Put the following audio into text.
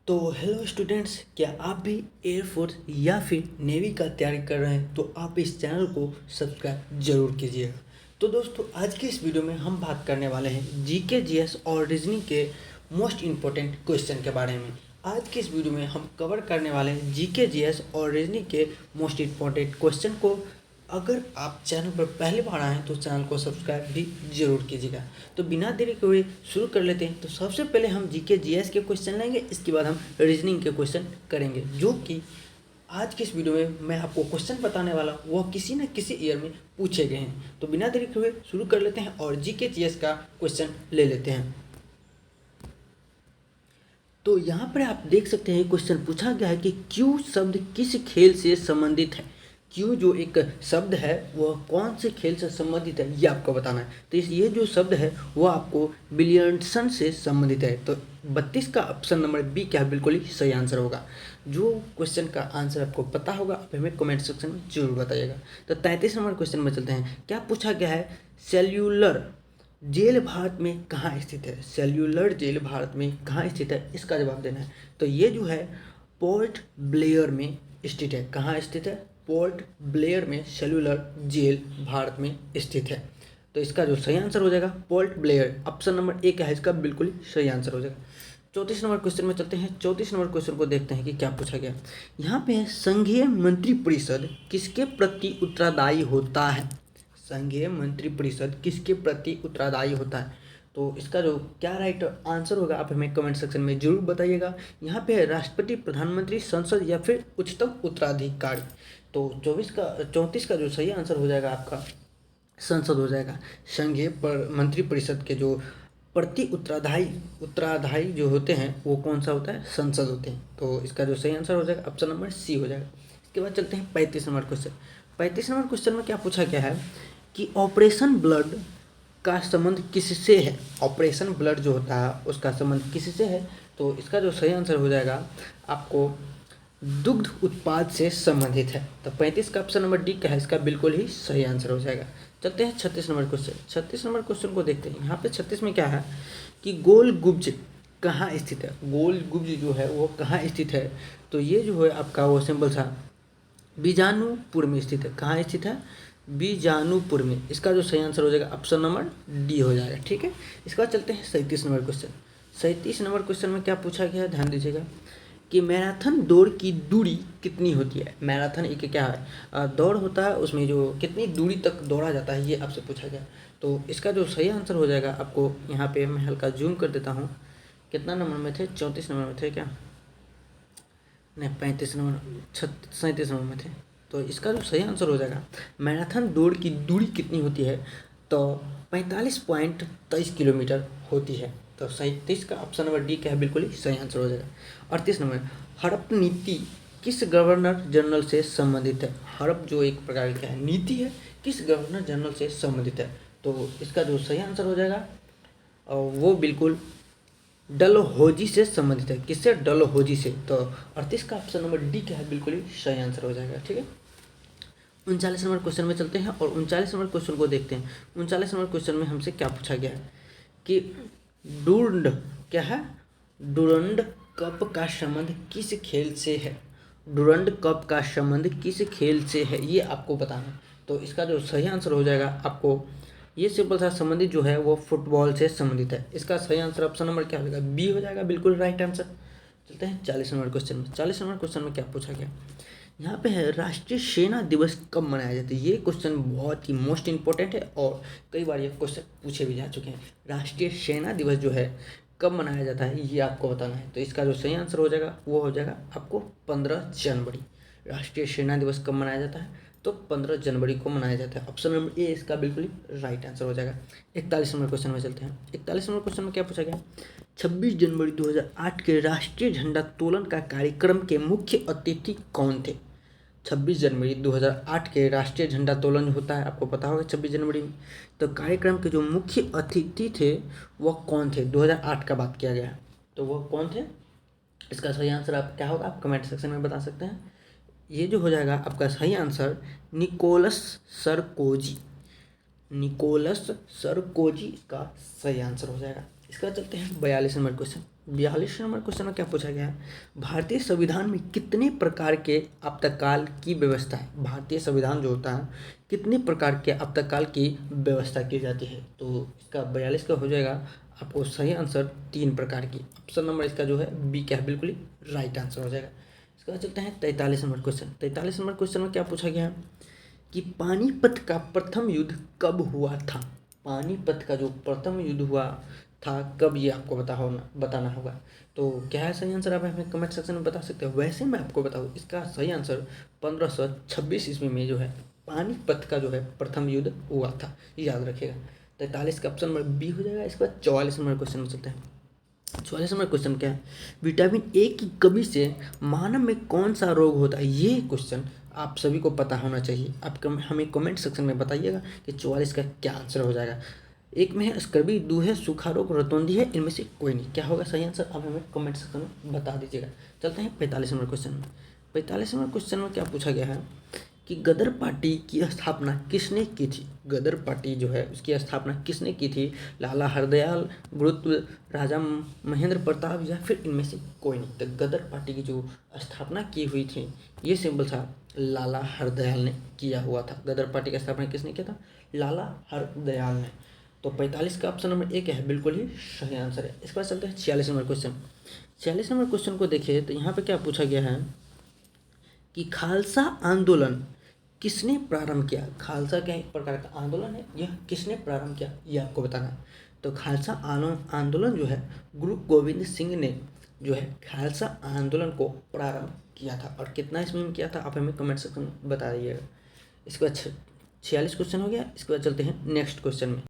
तो hello students, क्या आप भी एयरफोर्स या फिर नेवी का तैयारी कर रहे हैं तो आप इस चैनल को सब्सक्राइब जरूर कीजिएगा। तो दोस्तों, आज की इस वीडियो में हम बात करने वाले हैं जीके जीएस और रीजनिंग के मोस्ट इम्पोर्टेंट क्वेश्चन के बारे में। आज की इस वीडियो में हम कवर करने वाले हैं जीके जीएस और रीजनिंग के मोस्ट इम्पोर्टेंट क्वेश्चन को। अगर आप चैनल पर पहली बार आए हैं तो चैनल को सब्सक्राइब भी जरूर कीजिएगा। तो बिना देरी के हुए शुरू कर लेते हैं। तो सबसे पहले हम जीके जीएस के क्वेश्चन लेंगे, इसके बाद हम रीजनिंग के क्वेश्चन करेंगे, जो कि आज की इस वीडियो में मैं आपको क्वेश्चन बताने वाला हूँ वह किसी न किसी ईयर में पूछे गए हैं। तो बिना देरी के हुए शुरू कर लेते हैं और जीके जीएस का क्वेश्चन ले लेते हैं। तो यहाँ पर आप देख सकते हैं क्वेश्चन पूछा गया है कि क्यू शब्द किस खेल से संबंधित है। क्यू जो एक शब्द है वह कौन से खेल से संबंधित है ये आपको बताना है। तो ये जो शब्द है वह आपको बिलियर्ड्स से संबंधित है। तो 32 का ऑप्शन नंबर बी क्या है, बिल्कुल ही सही आंसर होगा। जो क्वेश्चन का आंसर आपको पता होगा आप हमें कमेंट सेक्शन में जरूर बताइएगा। तो 33 नंबर क्वेश्चन में चलते हैं। क्या पूछा गया है, सेल्यूलर जेल भारत में कहाँ स्थित है। सेल्यूलर जेल भारत में कहाँ स्थित है, इसका जवाब देना है। तो ये जो है पोर्ट ब्लेयर में स्थित है। कहाँ स्थित है? पोर्ट ब्लेयर में सेल्यूलर जेल भारत में स्थित है। तो इसका जो सही आंसर हो जाएगा port Blair, option number A क्या है इसका, बिल्कुल ही सही आंसर हो जाएगा। 34 नंबर क्वेश्चन में चलते हैं। 34 नंबर क्वेश्चन को देखते हैं कि क्या पूछा गया। यहाँ पे है, संघीय मंत्रिपरिषद किसके प्रति उत्तरदायी होता है। संघीय मंत्रिपरिषद किसके प्रति उत्तरदायी होता है। तो इसका जो क्या राइट आंसर होगा आप हमें कमेंट सेक्शन में जरूर बताइएगा। यहाँ पे है राष्ट्रपति, प्रधानमंत्री, संसद या फिर उच्चतम उत्तराधिकारी। तो 34 का जो सही आंसर हो जाएगा आपका संसद हो जाएगा। संघीय मंत्रिपरिषद के जो प्रति उत्तराधारी जो होते हैं वो कौन सा होता है, संसद होते हैं। तो इसका जो सही आंसर हो जाएगा ऑप्शन नंबर सी हो जाएगा। इसके बाद चलते हैं 35 नंबर क्वेश्चन। 35 नंबर क्वेश्चन में क्या पूछा गया है कि ऑपरेशन ब्लड का संबंध किससे है। ऑपरेशन ब्लड जो होता है उसका संबंध किससे है। तो इसका जो सही आंसर हो जाएगा आपको दुग्ध उत्पाद से संबंधित है। तो 35 का ऑप्शन नंबर डी क्या है इसका, बिल्कुल ही सही आंसर हो जाएगा। चलते हैं 36 नंबर क्वेश्चन। 36 नंबर क्वेश्चन को देखते हैं। यहाँ पे 36 में क्या है कि गोल गुब्ज कहाँ स्थित है। गोल गुब्ज जो है वो कहाँ स्थित है। तो ये जो है आपका वो सिंपल सा बीजानुपुर में स्थित है। कहाँ स्थित है, बीजानुपुर में। इसका जो सही आंसर हो जाएगा ऑप्शन नंबर डी हो जाएगा। ठीक है, इसके बाद चलते हैं 37 नंबर क्वेश्चन। 37 नंबर क्वेश्चन में क्या पूछा गया है, ध्यान दीजिएगा कि मैराथन दौड़ की दूरी कितनी होती है। मैराथन एक क्या है, दौड़ होता है, उसमें जो कितनी दूरी तक दौड़ा जाता है ये आपसे पूछा गया। तो इसका जो सही आंसर हो जाएगा आपको, यहाँ पे मैं हल्का जूम कर देता हूँ। कितना नंबर में थे, 34 नंबर में थे क्या, नहीं 35 नंबर, 37 नंबर में थे। तो इसका जो सही आंसर हो जाएगा मैराथन दौड़ की दूरी कितनी होती है, तो 45.23 किलोमीटर होती है। तो 37 का ऑप्शन नंबर डी क्या है, बिल्कुल ही सही आंसर हो जाएगा। 38 नंबर, हड़प नीति किस गवर्नर जनरल से संबंधित है। हड़प जो एक प्रकार की नीति है, किस गवर्नर जनरल से संबंधित है। तो इसका जो सही आंसर हो जाएगा वो बिल्कुल डलहौजी से संबंधित है। किससे, डलहौजी से। तो 38 का ऑप्शन नंबर डी क्या है, बिल्कुल ही सही आंसर हो जाएगा। ठीक है, 39 नंबर क्वेश्चन में चलते हैं और 39 नंबर क्वेश्चन को देखते हैं। 39 नंबर क्वेश्चन में हमसे क्या पूछा गया है कि डूरंड क्या है, डूरंड कप का संबंध किस खेल से है। डूरंड कप का संबंध किस खेल से है ये आपको बताना है। तो इसका जो सही आंसर हो जाएगा आपको, ये सिंपल सा संबंधित जो है वो फुटबॉल से संबंधित है। इसका सही आंसर ऑप्शन नंबर क्या हो जाएगा, बी हो जाएगा, बिल्कुल राइट आंसर। चलते हैं 40 नंबर क्वेश्चन में। 40 नंबर क्वेश्चन में क्या पूछा गया, यहाँ पे है राष्ट्रीय सेना दिवस कब मनाया जाता है। ये क्वेश्चन बहुत ही मोस्ट इंपॉर्टेंट है और कई बार ये क्वेश्चन पूछे भी जा चुके हैं। राष्ट्रीय सेना दिवस जो है कब मनाया जाता है ये आपको बताना है। तो इसका जो सही आंसर हो जाएगा वो हो जाएगा आपको 15 जनवरी। राष्ट्रीय सेना दिवस कब मनाया जाता है, तो 15 जनवरी को मनाया जाता है। ऑप्शन नंबर ए इसका बिल्कुल राइट आंसर हो जाएगा। 41 नंबर क्वेश्चन में चलते हैं। 41 नंबर क्वेश्चन में क्या पूछा गया, 26 जनवरी 2008 के राष्ट्रीय झंडा तोलन का कार्यक्रम के मुख्य अतिथि कौन थे। 26 जनवरी 2008 के राष्ट्रीय झंडा तोलन होता है, आपको पता होगा 26 जनवरी में। तो कार्यक्रम के जो मुख्य अतिथि थे वह कौन थे, 2008 का बात किया गया तो वह कौन थे। इसका सही आंसर आप क्या होगा, आप कमेंट सेक्शन में बता सकते हैं। ये जो हो जाएगा आपका सही answer Nicolas Sarkozy. Nicolas Sarkozy इसका सही आंसर हो जाएगा। इसका चलते हैं 42 नंबर क्वेश्चन। 42 नंबर क्वेश्चन में क्या पूछा गया है, भारतीय संविधान में कितने प्रकार के आपातकाल की व्यवस्था है। भारतीय संविधान जो होता है कितने प्रकार के आपातकाल की व्यवस्था की जाती है। तो इसका 42 का हो जाएगा आपको सही आंसर 3 प्रकार की। ऑप्शन नंबर इसका जो है बी क्या है, बिल्कुल ही राइट आंसर हो जाएगा। इसके बाद चलते हैं 43 नंबर क्वेश्चन। 43 नंबर क्वेश्चन में क्या पूछा गया है कि पानीपत का प्रथम युद्ध कब हुआ था। पानीपत का जो प्रथम युद्ध हुआ था कब, ये आपको बताना होगा। तो क्या है सही आंसर, आप हमें कमेंट सेक्शन में बता सकते हो। वैसे मैं आपको बताऊँ, इसका सही आंसर 1526 ईस्वी में जो है पानीपत का जो है प्रथम युद्ध हुआ था, याद रखिएगा। 43 का ऑप्शन नंबर बी हो जाएगा। इसके बाद 44 नंबर क्वेश्चन में चलते हैं। 44 नंबर क्वेश्चन क्या है, विटामिन ए की कमी से मानव में कौन सा रोग होता है। ये क्वेश्चन आप सभी को पता होना चाहिए। आप हमें कमेंट सेक्शन में बताइएगा कि 44 का क्या आंसर हो जाएगा। एक में है स्कर्वी, दो है सूखा रोग, रतौंधी है, इनमें से कोई नहीं। क्या होगा सही आंसर, आप हमें कमेंट सेक्शन में बता दीजिएगा। चलते हैं 45 नंबर क्वेश्चन में। 45 नंबर क्वेश्चन में क्या पूछा गया है कि गदर पार्टी की स्थापना किसने की थी। गदर पार्टी जो है उसकी स्थापना किसने की थी। लाला हरदयाल, गुरुत्व, राजा महेंद्र प्रताप, या फिर इनमें से कोई नहीं। तो गदर पार्टी की जो स्थापना की हुई थी, ये सिंबल था लाला हरदयाल ने किया हुआ था। गदर पार्टी का स्थापना किसने किया था, लाला हरदयाल ने। तो 45 का ऑप्शन नंबर एक है, बिल्कुल ही सही आंसर है। इसके बाद चलते हैं 46 नंबर क्वेश्चन। 46 नंबर क्वेश्चन को देखिए तो यहाँ पे क्या पूछा गया है कि खालसा आंदोलन किसने प्रारंभ किया। खालसा क्या एक प्रकार का आंदोलन है, यह किसने प्रारंभ किया ये आपको बताना है। तो खालसा आंदोलन जो है गुरु गोविंद सिंह ने जो है खालसा आंदोलन को प्रारंभ किया था, और कितना ईस्वी में किया था आप हमें कमेंट सेक्शन में बता दीजिएगा। इसके बाद 46 क्वेश्चन हो गया। इसके बाद चलते हैं नेक्स्ट क्वेश्चन में।